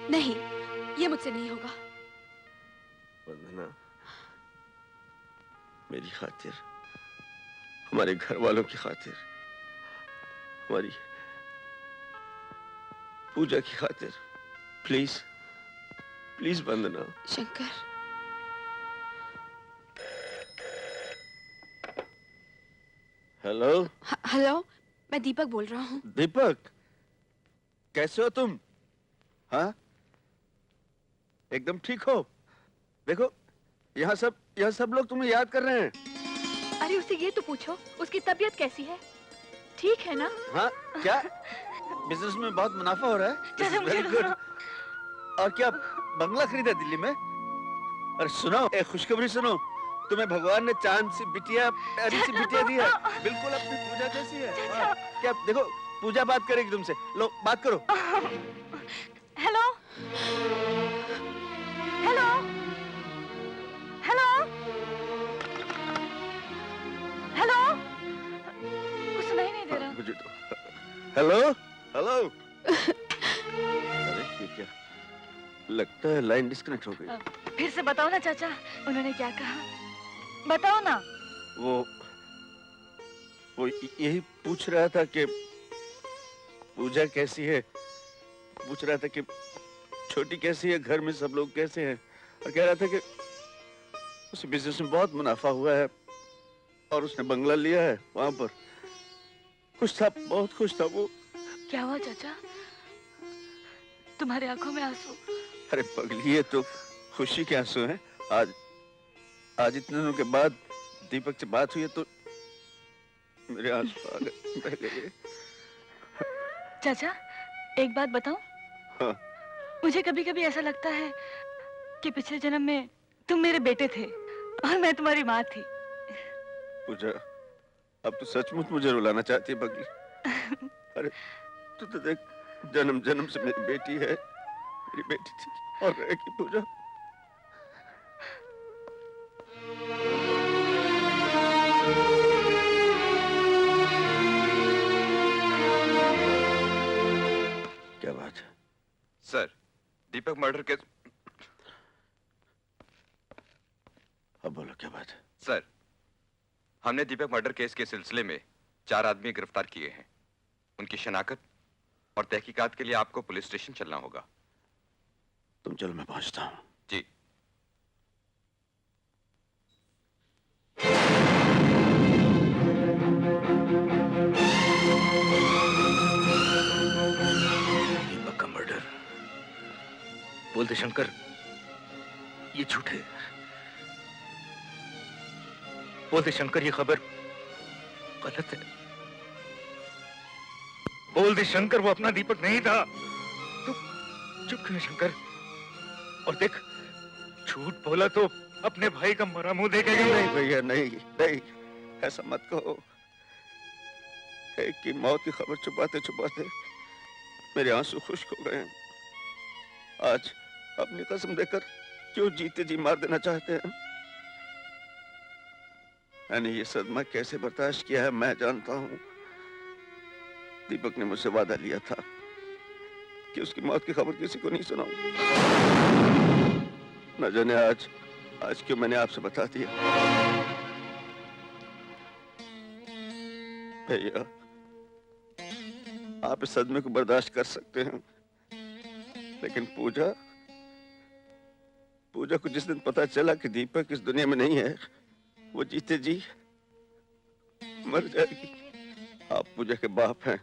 नहीं, ये मुझसे नहीं होगा। वंदना, मेरी खातिर, हमारे घर वालों की खातिर, हमारी पूजा की खातिर, please please Vandana. Shankar, hello. Hello, मैं दीपक बोल रहा हूँ। दीपक, कैसे हो तुम? हाँ, एकदम ठीक हो? देखो, यहाँ सब लोग तुम्हें याद कर रहे हैं। अरे उसे ये तो पूछो, उसकी तबीयत कैसी है? ठीक है ना? हाँ, क्या बिजनेस में बहुत मुनाफा हो रहा है? चलो, वेरी गुड। और क्या बंगला खरीदा दिल्ली में? अरे सुनो, एक खुशखबरी सुनो, तुम्हें भगवान ने चांद सी बिटिया, प्यारी सी बिटिया दी है, बिल्कुल अपनी पूजा जैसी है। हाँ, क्या देखो, पूजा बात करेगी तुमसे, लो बात करो। हेलो, हेलो, हेलो, हेलो, कुछ सुनाई नहीं दे रहा। मुझे तो हेलो हेलो। अरे ये क्या, लगता है लाइन डिस्कनेक्ट हो गई। फिर से बताओ ना चाचा, उन्होंने क्या कहा? बताओ ना। वो यही पूछ रहा था कि पूजा कैसी है, पूछ रहा था कि छोटी कैसी है, घर में सब लोग कैसे हैं, और कह रहा था कि उस बिजनेस में बहुत मुनाफा हुआ है और उसने बंगला लिया है वहां पर। खुश था, बहुत खुश था वो। क्या हुआ चाचा, तुम्हारे आंखों में आंसू? अरे पगली, ये तो खुशी के आंसू हैं। आज इतने दिनों के बाद दीपक से बात हुई है तो मेरे आंसू आ गए, बह गए। चाचा, एक बात बताऊं? हाँ। मुझे कभी कभी ऐसा लगता है कि पिछले जन्म में तुम मेरे बेटे थे और मैं तुम्हारी माँ थी। पूजा, अब तो सचमुच मुझे रुलाना चाहती है पगली। अरे तू तो देख, जन्म जन्म से मेरी बेटी है, मेरी बेटी थी और रहेगी पूजा। क्या बात है? सर, दीपक मर्डर केस। अब बोलो, क्या बात है? सर, हमने दीपक मर्डर केस के सिलसिले में 4 आदमी गिरफ्तार किए हैं। उनकी शनाख्त और तहकीकात के लिए आपको पुलिस स्टेशन चलना होगा। तुम चलो, मैं पहुंचता हूं। जी। दीपक का मर्डर, बोलते शंकर, ये झूठ है। बोलते शंकर, ये खबर गलत है। बोल दे शंकर, वो अपना दीपक नहीं था। तो चुप क्यों है शंकर? और देख, झूठ बोला तो अपने भाई का मरा मुंह देखेगा। नहीं भैया, नहीं नहीं, ऐसा मत कहो। एक की मौत की खबर छुपाते छुपाते मेरे आंसू खुश्क हो गए हैं। आज अपनी कसम देकर क्यों जीते जी मार देना चाहते हैं? मैंने ये सदमा कैसे बर्दाश्त किया है मैं जानता हूं। दीपक ने मुझसे वादा लिया था कि उसकी मौत की खबर किसी को नहीं सुनाऊं। न जाने आज क्यों मैंने आपसे बता दिया। भैया, आप इस सदमे को बर्दाश्त कर सकते हैं, लेकिन पूजा को जिस दिन पता चला कि दीपक इस दुनिया में नहीं है, वो जीते जी मर जाएगी। आप पूजा के बाप हैं,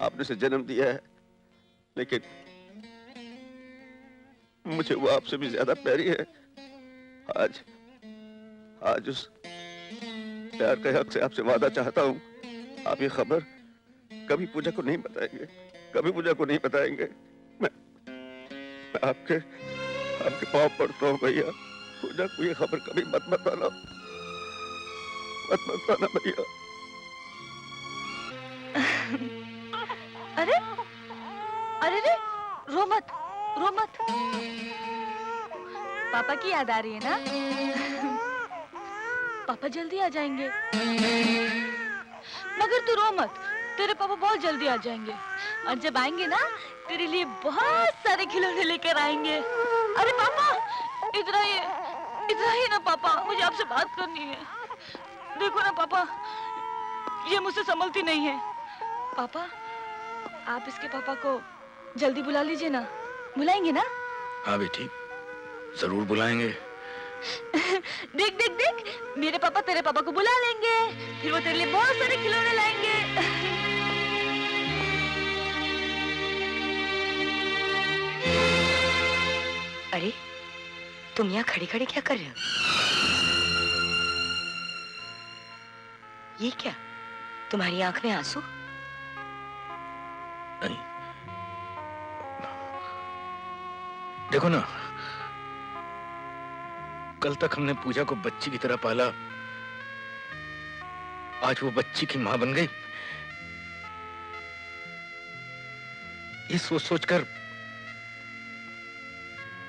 आपने उसे जन्म दिया है, लेकिन मुझे वो आपसे भी ज्यादा प्यारी है। आज उस प्यार के हक से आपसे वादा चाहता हूं, आप ये खबर कभी पूजा को नहीं बताएंगे, कभी पूजा को नहीं बताएंगे। मैं आपके पाँव पड़ता हूं भैया, पूजा को ये खबर कभी मत बताना, मत बताना भैया। अरे अरे रे, रो मत, रो मत। पापा की याद आ रही है ना? पापा जल्दी आ जाएंगे। मगर तू रो मत, तेरे पापा बहुत जल्दी आ जाएंगे। और जब आएंगे ना तेरे लिए बहुत सारे खिलौने लेकर आएंगे। अरे पापा, इतना ही ना पापा, मुझे आपसे बात करनी है। देखो ना पापा, ये मुझसे संभलती नहीं है। पापा, आप इसके पापा को जल्दी बुला लीजिए ना। बुलाएंगे ना? हाँ बेटी, जरूर बुलाएंगे। देख देख देख, मेरे पापा तेरे पापा को बुला लेंगे, फिर वो तेरे लिए बहुत सारे खिलौने लाएंगे। अरे, तुम यहाँ खड़े खड़े क्या कर रहे हो? ये क्या? तुम्हारी आंख में आंसू? नहीं, देखो ना, कल तक हमने पूजा को बच्ची की तरह पाला, आज वो बच्ची की मां बन गई। ये सोच सोचकर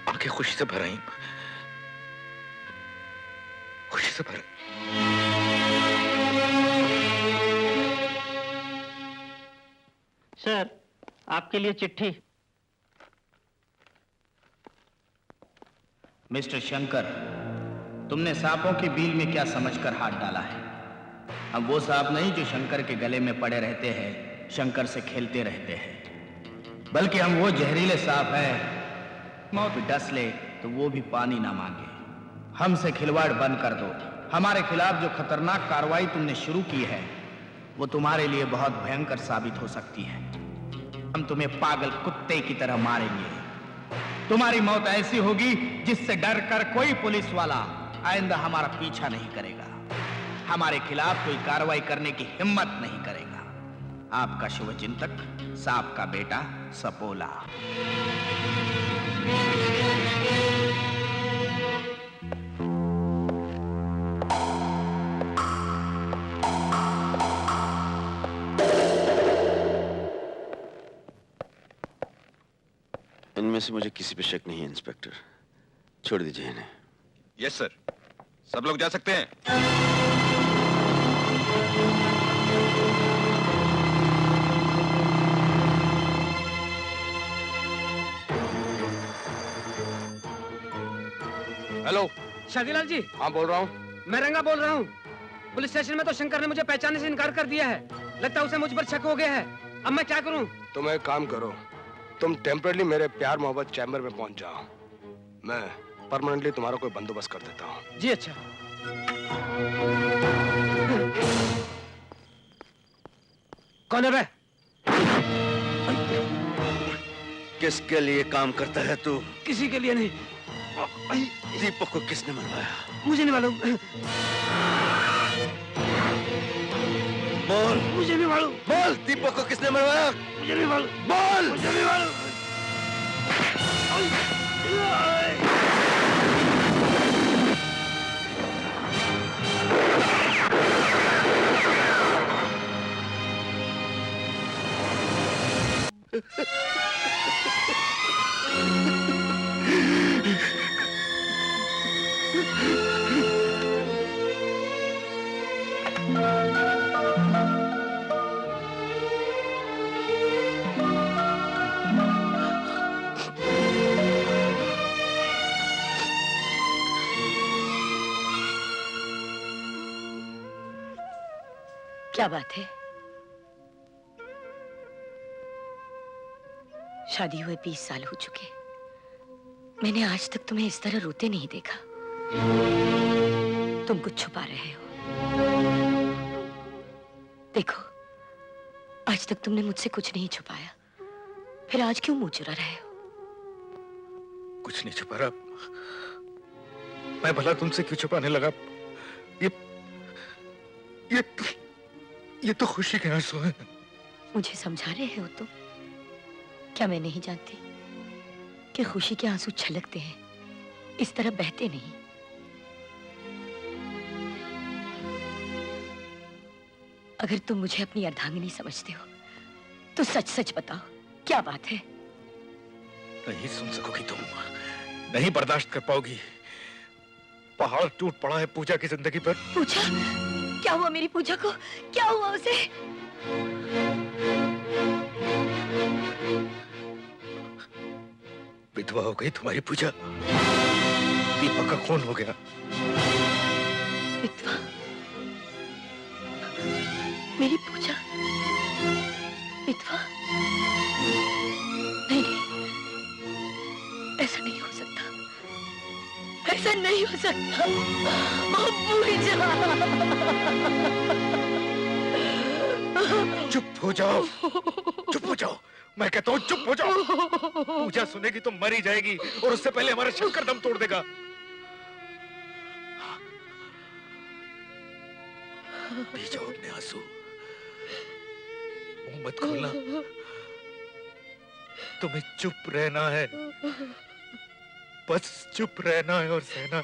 आंखें खुशी से भर आई, खुशी से भर आई। सर, आपके लिए चिट्ठी। मिस्टर शंकर, तुमने सांपों की बील में क्या समझकर हाथ डाला है? हम वो सांप नहीं जो शंकर के गले में पड़े रहते हैं, शंकर से खेलते रहते हैं, बल्कि हम वो जहरीले सांप हैं, मौत डस ले तो वो भी पानी ना मांगे। हमसे खिलवाड़ बंद कर दो। हमारे खिलाफ जो खतरनाक कार्रवाई तुमने शुरू की है, वो तुम्हारे लिए बहुत भयंकर साबित हो सकती है। हम तुम्हें पागल कुत्ते की तरह मारेंगे। तुम्हारी मौत ऐसी होगी जिससे डर कर कोई पुलिस वाला आइंदा हमारा पीछा नहीं करेगा, हमारे खिलाफ कोई कार्रवाई करने की हिम्मत नहीं करेगा। आपका शुभचिंतक, सांप का बेटा सपोला। इनमें से मुझे किसी पे शक नहीं है इंस्पेक्टर, छोड़ दीजिए इन्हें। यस सर, सब लोग जा सकते हैं। हेलो, शादीलाल जी, हाँ बोल रहा हूँ। मैं रंगा बोल रहा हूँ। पुलिस स्टेशन में तो शंकर ने मुझे पहचानने से इनकार कर दिया है। लगता है उसे मुझ पर शक हो गया है। अब मैं क्या करूँ? तुम एक काम करो, तुम टेम्परेरी मेरे प्यार मोहब्बत चैम्बर में पहुंच जाओ, मैं परमानेंटली तुम्हारा कोई बंदोबस्त कर देता हूँ। जी अच्छा। कौन है बे? किसके लिए काम करता है तू? किसी के लिए नहीं। दीपक को किसने मरवाया? मुझे नहीं मालूम। बोल, मुझे नहीं मालूम। बोल, दीपक को किसने मरवाया? मुझे नहीं मालूम। बोल, मुझे नहीं मालूम। क्या बात है? शादी हुए 20 साल हो चुके, मैंने आज तक तुम्हें इस तरह रोते नहीं देखा। तुम कुछ छुपा रहे हो। देखो, आज तक तुमने मुझसे कुछ नहीं छुपाया, फिर आज क्यों मुंह चुरा रहे हो? कुछ नहीं छुपा रहा। मैं भला तुमसे क्यों छुपाने लगा? ये तो खुशी के आंसू हैं। मुझे समझा रहे हो तुम? क्या मैं नहीं जानती कि खुशी के आंसू छलकते हैं, इस तरह बहते नहीं। अगर तुम मुझे अपनी अर्धांगिनी समझते हो तो सच सच बताओ, क्या बात है? नहीं सुन सकोगी तुम, नहीं बर्दाश्त कर पाओगी। पहाड़ टूट पड़ा है पूजा की जिंदगी पर। पूजा? क्या हुआ मेरी पूजा को? क्या हुआ उसे? विधवा हो गई तुम्हारी पूजा, दीपक का खून हो गया। विधवा? मेरी पूजा विधवा? नहीं नहीं, ऐसा नहीं हो सकता, ऐसा नहीं हो सकता। चुप हो जाओ, चुप हो जाओ, मैं कहता हूँ चुप हो जाओ। पूजा सुनेगी तो मर ही जाएगी और उससे पहले हमारा शंकर दम तोड़ देगा। पी जाओ अपने आंसू, मुंह मत खोलना, तुम्हें चुप रहना है, बस चुप रहना है और सहना है।